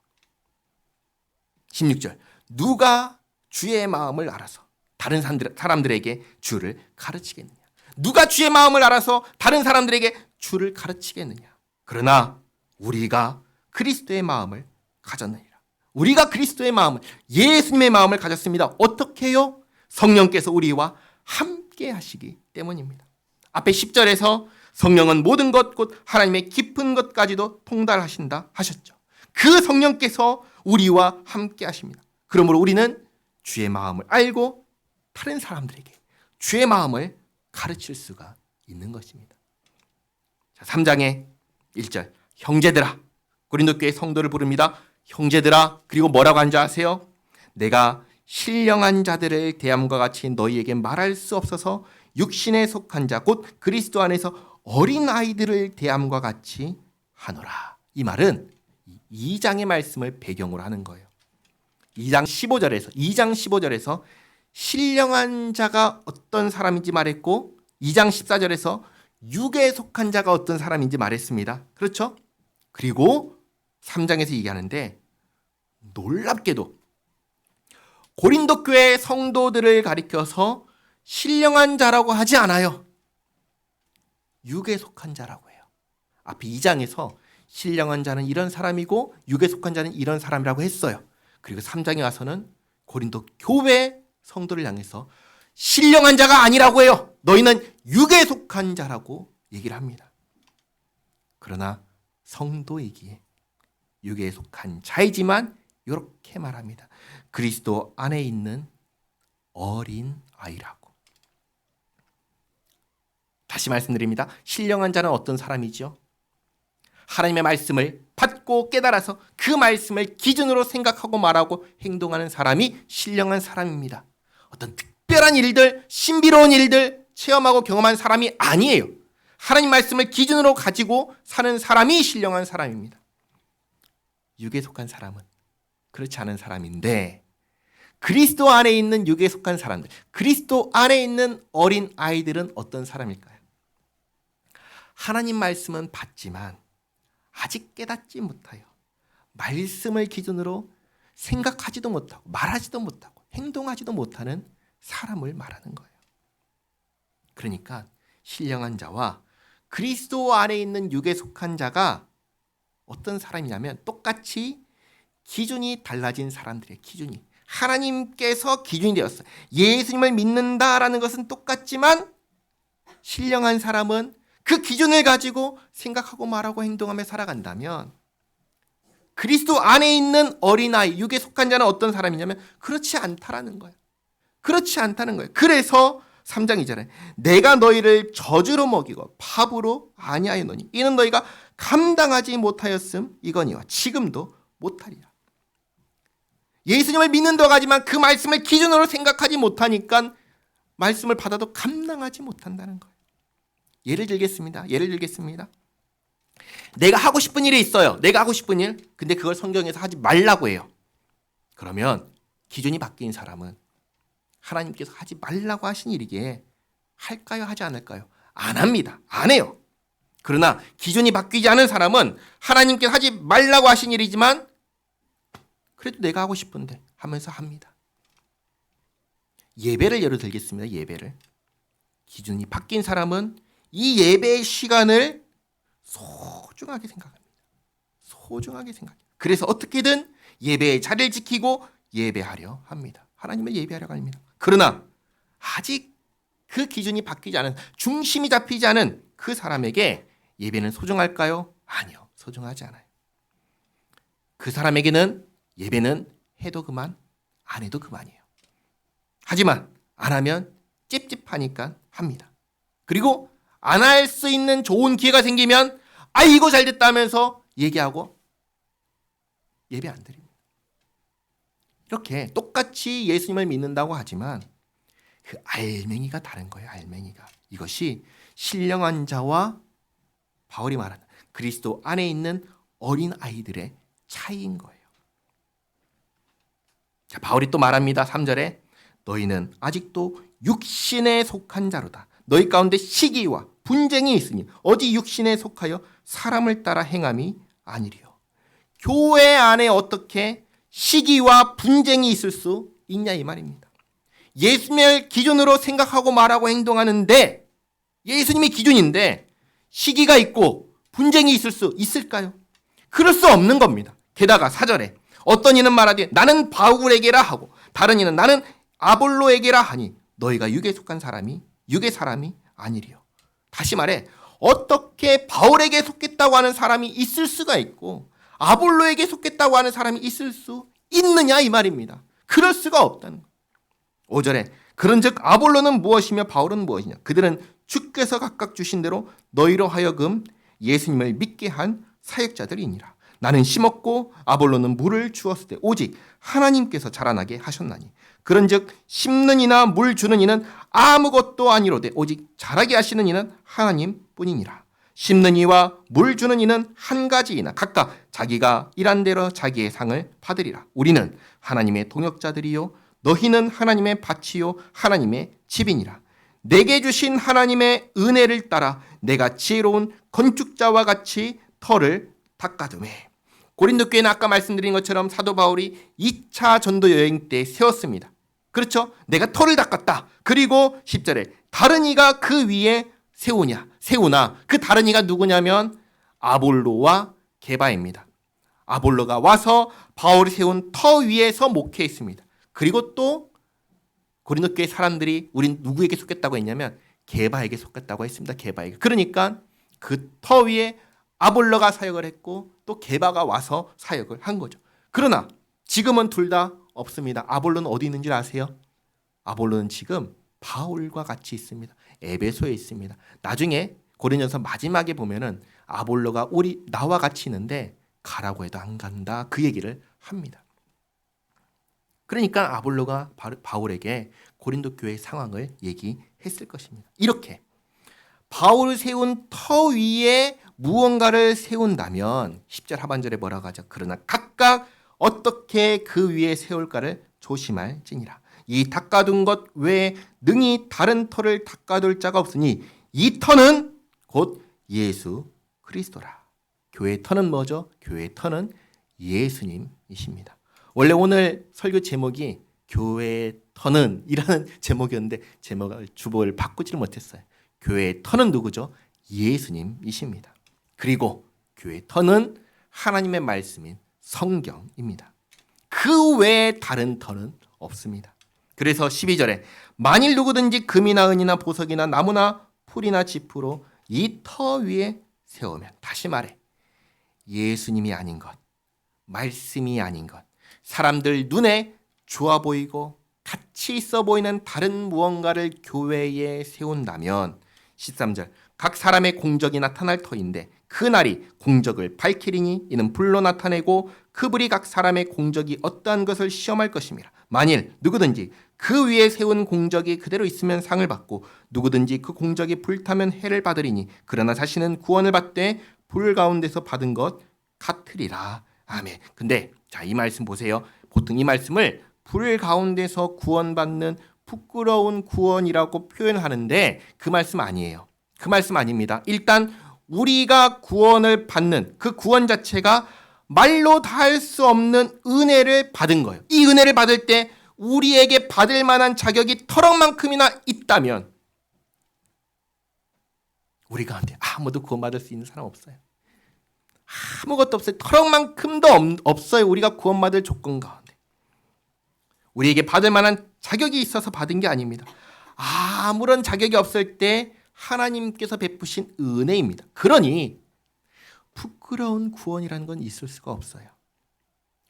Speaker 1: 16절, 누가 주의 마음을 알아서 다른 사람들에게 주를 가르치겠느냐? 누가 주의 마음을 알아서 다른 사람들에게 주를 가르치겠느냐? 그러나 우리가 그리스도의 마음을 가졌느니라. 우리가 그리스도의 마음을, 예수님의 마음을 가졌습니다. 어떻게 해요? 성령께서 우리와 함께 하시기 때문입니다. 앞에 10절에서 성령은 모든 것 곧 하나님의 깊은 것까지도 통달하신다 하셨죠. 그 성령께서 우리와 함께 하십니다. 그러므로 우리는 주의 마음을 알고 다른 사람들에게 주의 마음을 가르칠 수가 있는 것입니다. 자, 3장의 1절, 형제들아. 고린도 교회 성도를 부릅니다. 형제들아. 그리고 뭐라고 한지 아세요? 내가 신령한 자들을 대함과 같이 너희에게 말할 수 없어서 육신에 속한 자 곧 그리스도 안에서 어린 아이들을 대함과 같이 하노라. 이 말은 2장의 말씀을 배경으로 하는 거예요. 2장 15절에서 신령한 자가 어떤 사람인지 말했고 2장 14절에서 육에 속한 자가 어떤 사람인지 말했습니다. 그렇죠? 그리고 3장에서 얘기하는데 놀랍게도 고린도 교회 성도들을 가리켜서 신령한 자라고 하지 않아요. 육에 속한 자라고 해요. 앞에 2장에서 신령한 자는 이런 사람이고 육에 속한 자는 이런 사람이라고 했어요. 그리고 3장에 와서는 고린도 교회 성도를 향해서 신령한 자가 아니라고 해요. 너희는 육에 속한 자라고 얘기를 합니다. 그러나 성도이기에 육에 속한 자이지만 이렇게 말합니다. 그리스도 안에 있는 어린 아이라고. 다시 말씀드립니다. 신령한 자는 어떤 사람이죠? 하나님의 말씀을 받고 깨달아서 그 말씀을 기준으로 생각하고 말하고 행동하는 사람이 신령한 사람입니다. 어떤 특별한 일들, 신비로운 일들 체험하고 경험한 사람이 아니에요. 하나님 말씀을 기준으로 가지고 사는 사람이 신령한 사람입니다. 육에 속한 사람은 그렇지 않은 사람인데, 그리스도 안에 있는 육에 속한 사람들, 그리스도 안에 있는 어린 아이들은 어떤 사람일까요? 하나님 말씀은 받지만 아직 깨닫지 못하여 말씀을 기준으로 생각하지도 못하고 말하지도 못하고 행동하지도 못하는 사람을 말하는 거예요. 그러니까 신령한 자와 그리스도 안에 있는 육에 속한 자가 어떤 사람이냐면 똑같이 기준이 달라진 사람들의 기준이, 하나님께서 기준이 되었어요. 예수님을 믿는다라는 것은 똑같지만 신령한 사람은 그 기준을 가지고 생각하고 말하고 행동하며 살아간다면, 그리스도 안에 있는 어린아이, 육에 속한 자는 어떤 사람이냐면 그렇지 않다라는 거예요. 그렇지 않다는 거예요. 그래서 3장 2절에 내가 너희를 저주로 먹이고 파부로 아니하였노니 이는 너희가 감당하지 못하였음 이거니와 지금도 못하리라. 예수님을 믿는다고 하지만 그 말씀을 기준으로 생각하지 못하니까 말씀을 받아도 감당하지 못한다는 거예요. 예를 들겠습니다. 내가 하고 싶은 일이 있어요. 내가 하고 싶은 일. 근데 그걸 성경에서 하지 말라고 해요. 그러면 기준이 바뀐 사람은 하나님께서 하지 말라고 하신 일이기에 할까요? 하지 않을까요? 안 합니다. 안 해요. 그러나 기준이 바뀌지 않은 사람은 하나님께서 하지 말라고 하신 일이지만 그래도 내가 하고 싶은데 하면서 합니다. 예배를 예로 들겠습니다. 예배를. 기준이 바뀐 사람은 이 예배의 시간을 소중하게 생각합니다. 소중하게 생각해요. 그래서 어떻게든 예배의 자리를 지키고 예배하려 합니다. 하나님을 예배하려고 합니다. 그러나 아직 그 기준이 바뀌지 않은, 중심이 잡히지 않은 그 사람에게 예배는 소중할까요? 아니요. 소중하지 않아요. 그 사람에게는 예배는 해도 그만, 안 해도 그만이에요. 하지만 안 하면 찝찝하니까 합니다. 그리고 안 할 수 있는 좋은 기회가 생기면 이거 잘 됐다 하면서 얘기하고 예배 안 드립니다. 이렇게 똑같이 예수님을 믿는다고 하지만 그 알맹이가 다른 거예요. 알맹이가. 이것이 신령한 자와 바울이 말하는 그리스도 안에 있는 어린 아이들의 차이인 거예요. 자, 바울이 또 말합니다. 3절에 너희는 아직도 육신에 속한 자로다. 너희 가운데 시기와 분쟁이 있으니 어디 육신에 속하여 사람을 따라 행함이 아니리요. 교회 안에 어떻게 시기와 분쟁이 있을 수 있냐 이 말입니다. 예수님을 기준으로 생각하고 말하고 행동하는데, 예수님이 기준인데 시기가 있고 분쟁이 있을 수 있을까요? 그럴 수 없는 겁니다. 게다가 4절에 어떤 이는 말하되 나는 바울에게라 하고 다른 이는 나는 아볼로에게라 하니 너희가 육에 속한 사람이 육의 사람이 아니리요. 다시 말해, 어떻게 바울에게 속겠다고 하는 사람이 있을 수가 있고 아볼로에게 속겠다고 하는 사람이 있을 수 있느냐 이 말입니다. 그럴 수가 없다는 거예요. 5절에 그런즉 아볼로는 무엇이며 바울은 무엇이냐? 그들은 주께서 각각 주신 대로 너희로 하여금 예수님을 믿게 한 사역자들이니라. 나는 심었고 아볼로는 물을 주었을 때 오직 하나님께서 자라나게 하셨나니 그런즉 심는 이나 물 주는 이는 아무것도 아니로되 오직 자라게 하시는 이는 하나님뿐이니라. 심는 이와 물 주는 이는 한 가지이나 각각 자기가 일한 대로 자기의 상을 받으리라. 우리는 하나님의 동역자들이요 너희는 하나님의 밭이요 하나님의 집이니라. 내게 주신 하나님의 은혜를 따라 내가 지혜로운 건축자와 같이 터를 닦아두매 고린도 교회는 아까 말씀드린 것처럼 사도 바울이 2차 전도 여행 때 세웠습니다. 그렇죠? 내가 터를 닦았다. 그리고 10절에 다른 이가 그 위에 세우나 그 다른 이가 누구냐면 아볼로와 게바입니다. 아볼로가 와서 바울이 세운 터 위에서 목회했습니다. 그리고 또 고린도 교회 사람들이 우린 누구에게 속했다고 했냐면 게바에게 속했다고 했습니다. 게바에게. 그러니까 그 터 위에 아볼로가 사역을 했고 또 게바가 와서 사역을 한 거죠. 그러나 지금은 둘 다 없습니다. 아볼로는 어디 있는지 아세요? 아볼로는 지금 바울과 같이 있습니다. 에베소에 있습니다. 나중에 고린도전서 마지막에 보면은 아볼로가 나와 같이 있는데 가라고 해도 안 간다. 그 얘기를 합니다. 그러니까 아볼로가 바울에게 고린도 교회의 상황을 얘기했을 것입니다. 이렇게 바울을 세운 터 위에 무언가를 세운다면 10절 하반절에 뭐라고 하죠? 그러나 각각 어떻게 그 위에 세울까를 조심할지니라. 이 닦아둔 것 외에 능히 다른 터를 닦아둘 자가 없으니 이 터는 곧 예수 그리스도라. 교회의 터는 뭐죠? 교회의 터는 예수님이십니다. 원래 오늘 설교 제목이 교회의 터는 이라는 제목이었는데 제목을 주보를 바꾸지를 못했어요. 교회의 터는 누구죠? 예수님이십니다. 그리고 교회의 터는 하나님의 말씀인 성경입니다. 그 외에 다른 터는 없습니다. 그래서 12절에 만일 누구든지 금이나 은이나 보석이나 나무나 풀이나 짚으로 이 터 위에 세우면, 다시 말해 예수님이 아닌 것, 말씀이 아닌 것, 사람들 눈에 좋아 보이고 가치 있어 보이는 다른 무언가를 교회에 세운다면 13절 각 사람의 공적이 나타날 터인데 그 날이 공적을 밝히리니 이는 불로 나타내고 그 불이 각 사람의 공적이 어떠한 것을 시험할 것입니다. 만일 누구든지 그 위에 세운 공적이 그대로 있으면 상을 받고 누구든지 그 공적이 불타면 해를 받으리니 그러나 자신은 구원을 받되 불 가운데서 받은 것 같으리라. 아멘. 근데 자, 이 말씀 보세요. 보통 이 말씀을 불 가운데서 구원받는 부끄러운 구원이라고 표현하는데 그 말씀 아니에요. 그 말씀 아닙니다. 일단 우리가 구원을 받는 그 구원 자체가 말로 다 할 수 없는 은혜를 받은 거예요. 이 은혜를 받을 때 우리에게 받을 만한 자격이 터럭만큼이나 있다면 우리 가운데 아무도 구원받을 수 있는 사람 없어요. 아무것도 없어요. 터럭만큼도 없어요. 우리가 구원받을 조건 가운데. 우리에게 받을 만한 자격이 있어서 받은 게 아닙니다. 아무런 자격이 없을 때 하나님께서 베푸신 은혜입니다. 그러니 부끄러운 구원이라는 건 있을 수가 없어요.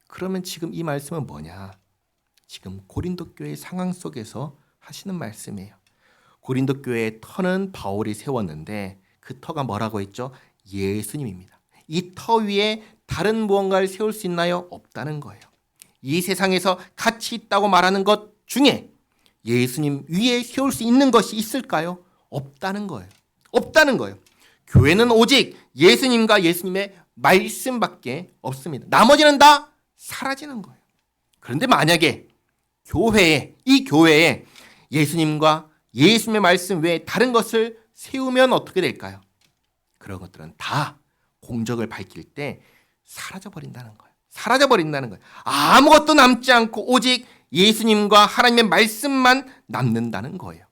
Speaker 1: 그러면 지금 이 말씀은 뭐냐? 지금 고린도 교회의 상황 속에서 하시는 말씀이에요. 고린도 교회의 터는 바울이 세웠는데 그 터가 뭐라고 했죠? 예수님입니다. 이 터 위에 다른 무언가를 세울 수 있나요? 없다는 거예요. 이 세상에서 가치 있다고 말하는 것 중에 예수님 위에 세울 수 있는 것이 있을까요? 없다는 거예요. 없다는 거예요. 교회는 오직 예수님과 예수님의 말씀밖에 없습니다. 나머지는 다 사라지는 거예요. 그런데 만약에 이 교회에 예수님과 예수님의 말씀 외에 다른 것을 세우면 어떻게 될까요? 그런 것들은 다 공적을 밝힐 때 사라져버린다는 거예요. 사라져버린다는 거예요. 아무것도 남지 않고 오직 예수님과 하나님의 말씀만 남는다는 거예요.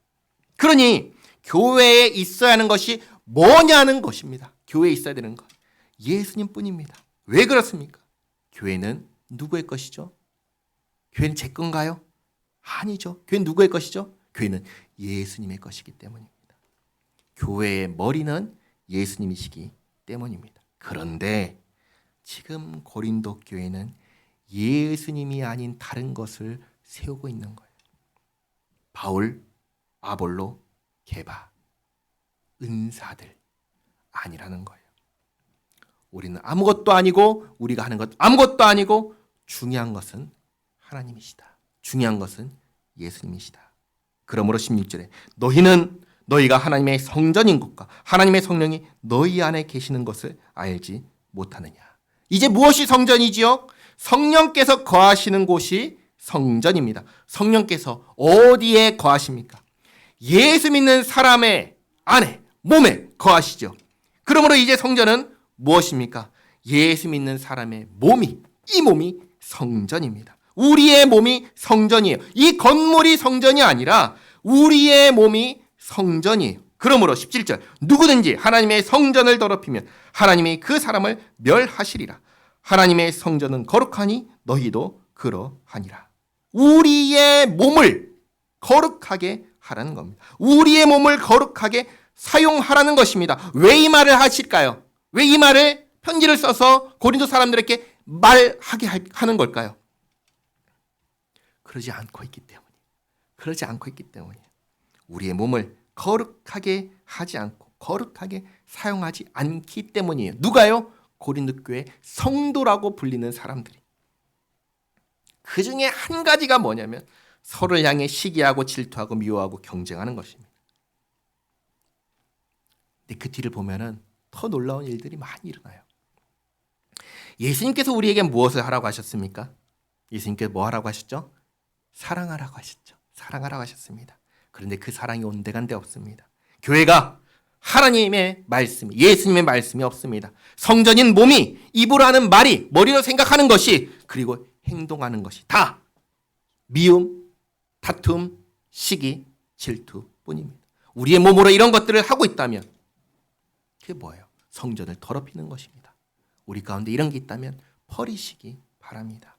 Speaker 1: 그러니 교회에 있어야 하는 것이 뭐냐는 것입니다. 교회에 있어야 되는 것. 예수님뿐입니다. 왜 그렇습니까? 교회는 누구의 것이죠? 교회는 제 건가요? 아니죠. 교회는 누구의 것이죠? 교회는 예수님의 것이기 때문입니다. 교회의 머리는 예수님이시기 때문입니다. 그런데 지금 고린도 교회는 예수님이 아닌 다른 것을 세우고 있는 거예요. 바울, 아볼로, 게바, 은사들 아니라는 거예요. 우리는 아무것도 아니고 우리가 하는 것 아무것도 아니고 중요한 것은 하나님이시다. 중요한 것은 예수님이시다. 그러므로 16절에 너희는 너희가 하나님의 성전인 것과 하나님의 성령이 너희 안에 계시는 것을 알지 못하느냐. 이제 무엇이 성전이지요? 성령께서 거하시는 곳이 성전입니다. 성령께서 어디에 거하십니까? 예수 믿는 사람의 안에, 몸에 거하시죠. 그러므로 이제 성전은 무엇입니까? 예수 믿는 사람의 몸이, 이 몸이 성전입니다. 우리의 몸이 성전이에요. 이 건물이 성전이 아니라 우리의 몸이 성전이에요. 그러므로 17절, 누구든지 하나님의 성전을 더럽히면 하나님이 그 사람을 멸하시리라. 하나님의 성전은 거룩하니 너희도 그러하니라. 우리의 몸을 거룩하게 하라는 겁니다. 우리의 몸을 거룩하게 사용하라는 것입니다. 왜 이 말을 하실까요? 왜 이 말을 편지를 써서 고린도 사람들에게 말하게 하는 걸까요? 그러지 않고 있기 때문에 우리의 몸을 거룩하게 하지 않고 거룩하게 사용하지 않기 때문이에요. 누가요? 고린도 교회 성도라고 불리는 사람들이. 그 중에 한 가지가 뭐냐면 서로를 향해 시기하고 질투하고 미워하고 경쟁하는 것입니다. 근데 그 뒤를 보면은 더 놀라운 일들이 많이 일어나요. 예수님께서 우리에게 무엇을 하라고 하셨습니까? 예수님께서 뭐 하라고 하셨죠? 사랑하라고 하셨죠. 사랑하라고 하셨습니다. 그런데 그 사랑이 온데간데 없습니다. 교회가 하나님의 말씀, 예수님의 말씀이 없습니다. 성전인 몸이 입으로 하는 말이, 머리로 생각하는 것이, 그리고 행동하는 것이 다 미움, 다툼, 시기, 질투뿐입니다. 우리의 몸으로 이런 것들을 하고 있다면 그게 뭐예요? 성전을 더럽히는 것입니다. 우리 가운데 이런 게 있다면 버리시기 바랍니다.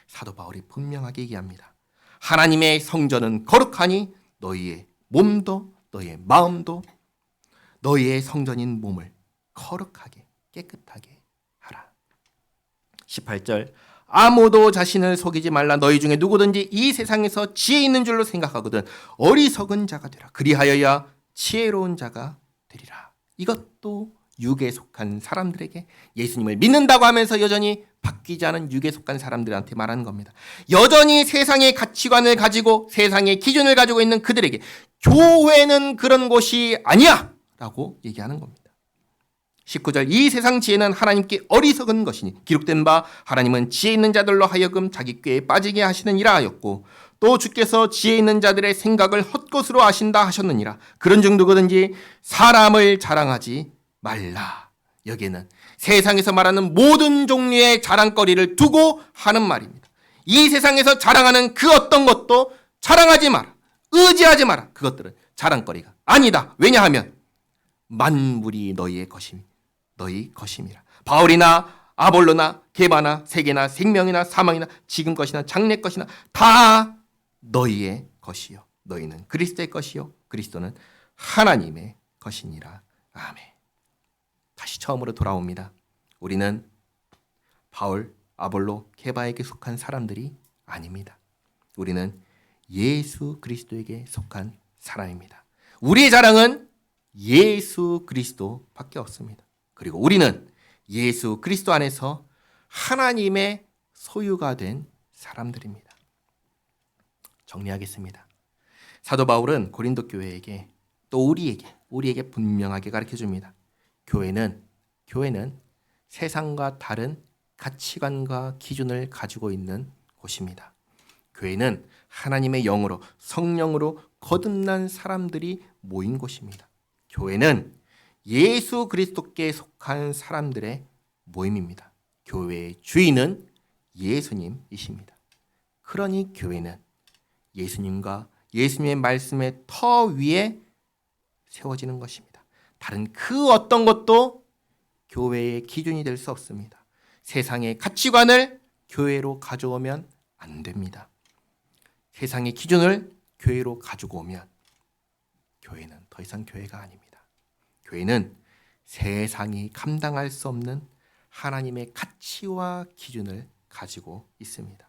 Speaker 1: 사도 바울이 분명하게 얘기합니다. 하나님의 성전은 거룩하니 너희의 몸도 너희의 마음도 너희의 성전인 몸을 거룩하게 깨끗하게 하라. 18절, 아무도 자신을 속이지 말라. 너희 중에 누구든지 이 세상에서 지혜 있는 줄로 생각하거든 어리석은 자가 되라. 그리하여야 지혜로운 자가 되리라. 이것도 육에 속한 사람들에게, 예수님을 믿는다고 하면서 여전히 바뀌지 않은 육에 속한 사람들한테 말하는 겁니다. 여전히 세상의 가치관을 가지고 세상의 기준을 가지고 있는 그들에게 교회는 그런 곳이 아니야 라고 얘기하는 겁니다. 19절, 이 세상 지혜는 하나님께 어리석은 것이니 기록된 바 하나님은 지혜 있는 자들로 하여금 자기 꾀에 빠지게 하시느니라 하였고, 또 주께서 지혜 있는 자들의 생각을 헛것으로 아신다 하셨느니라. 그런즉 누구든지 사람을 자랑하지 말라. 여기에는 세상에서 말하는 모든 종류의 자랑거리를 두고 하는 말입니다. 이 세상에서 자랑하는 그 어떤 것도 자랑하지 마라. 의지하지 마라. 그것들은 자랑거리가 아니다. 왜냐하면 만물이 너희의 너희 것임이라. 바울이나 아볼로나 게바나 세계나 생명이나 사망이나 지금 것이나 장래 것이나 다 너희의 것이요 너희는 그리스도의 것이요 그리스도는 하나님의 것이니라. 아멘. 다시 처음으로 돌아옵니다. 우리는 바울, 아볼로, 게바에게 속한 사람들이 아닙니다. 우리는 예수 그리스도에게 속한 사람입니다. 우리의 자랑은 예수 그리스도밖에 없습니다. 그리고 우리는 예수 그리스도 안에서 하나님의 소유가 된 사람들입니다. 정리하겠습니다. 사도 바울은 고린도 교회에게 또 우리에게 분명하게 가르쳐 줍니다. 교회는 세상과 다른 가치관과 기준을 가지고 있는 곳입니다. 교회는 하나님의 영으로, 성령으로 거듭난 사람들이 모인 곳입니다. 교회는 예수 그리스도께 속한 사람들의 모임입니다. 교회의 주인은 예수님이십니다. 그러니 교회는 예수님과 예수님의 말씀의 터 위에 세워지는 것입니다. 다른 그 어떤 것도 교회의 기준이 될 수 없습니다. 세상의 가치관을 교회로 가져오면 안 됩니다. 세상의 기준을 교회로 가지고 오면 교회는 더 이상 교회가 아닙니다. 교회는 세상이 감당할 수 없는 하나님의 가치와 기준을 가지고 있습니다.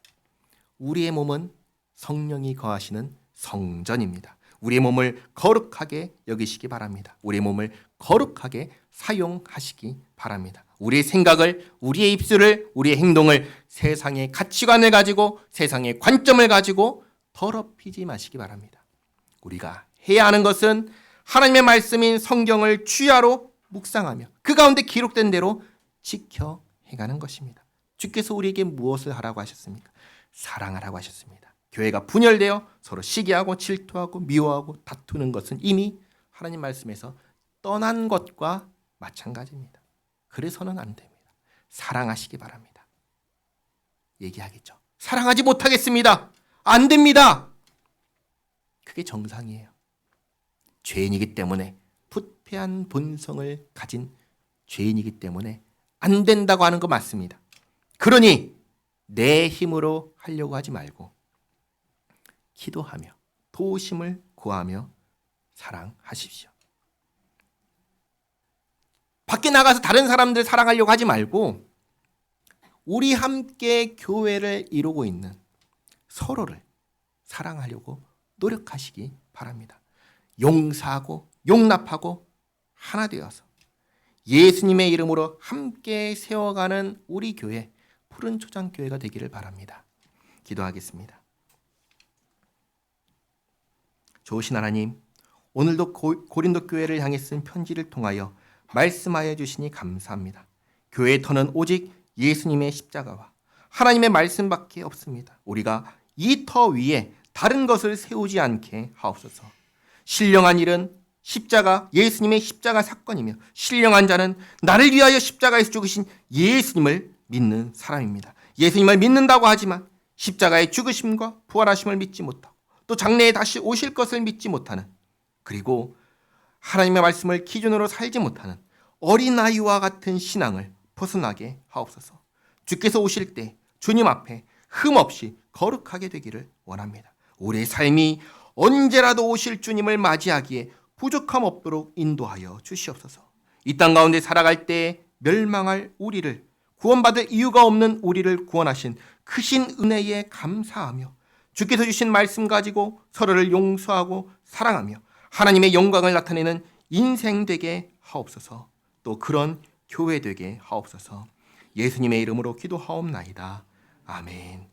Speaker 1: 우리의 몸은 성령이 거하시는 성전입니다. 우리의 몸을 거룩하게 여기시기 바랍니다. 우리의 몸을 거룩하게 사용하시기 바랍니다. 우리의 생각을, 우리의 입술을, 우리의 행동을 세상의 가치관을 가지고 세상의 관점을 가지고 더럽히지 마시기 바랍니다. 우리가 해야 하는 것은 하나님의 말씀인 성경을 주야로 묵상하며 그 가운데 기록된 대로 지켜 행하는 것입니다. 주께서 우리에게 무엇을 하라고 하셨습니까? 사랑하라고 하셨습니다. 교회가 분열되어 서로 시기하고 질투하고 미워하고 다투는 것은 이미 하나님 말씀에서 떠난 것과 마찬가지입니다. 그래서는 안 됩니다. 사랑하시기 바랍니다. 얘기하겠죠. 사랑하지 못하겠습니다. 안 됩니다. 그게 정상이에요. 죄인이기 때문에, 부패한 본성을 가진 죄인이기 때문에 안 된다고 하는 거 맞습니다. 그러니 내 힘으로 하려고 하지 말고 기도하며 도우심을 구하며 사랑하십시오. 밖에 나가서 다른 사람들 사랑하려고 하지 말고 우리 함께 교회를 이루고 있는 서로를 사랑하려고 노력하시기 바랍니다. 용서하고 용납하고 하나 되어서 예수님의 이름으로 함께 세워가는 우리 교회, 푸른 초장교회가 되기를 바랍니다. 기도하겠습니다. 좋으신 하나님, 오늘도 고린도 교회를 향해 쓴 편지를 통하여 말씀하여 주시니 감사합니다. 교회의 터는 오직 예수님의 십자가와 하나님의 말씀밖에 없습니다. 우리가 이 터 위에 다른 것을 세우지 않게 하옵소서. 신령한 일은 십자가, 예수님의 십자가 사건이며 신령한 자는 나를 위하여 십자가에서 죽으신 예수님을 믿는 사람입니다. 예수님을 믿는다고 하지만 십자가의 죽으심과 부활하심을 믿지 못하고 또 장래에 다시 오실 것을 믿지 못하는, 그리고 하나님의 말씀을 기준으로 살지 못하는 어린아이와 같은 신앙을 벗어나게 하옵소서. 주께서 오실 때 주님 앞에 흠없이 거룩하게 되기를 원합니다. 우리의 삶이 언제라도 오실 주님을 맞이하기에 부족함 없도록 인도하여 주시옵소서. 이 땅 가운데 살아갈 때 멸망할 우리를, 구원받을 이유가 없는 우리를 구원하신 크신 은혜에 감사하며 주께서 주신 말씀 가지고 서로를 용서하고 사랑하며 하나님의 영광을 나타내는 인생 되게 하옵소서. 또 그런 교회 되게 하옵소서. 예수님의 이름으로 기도하옵나이다. 아멘.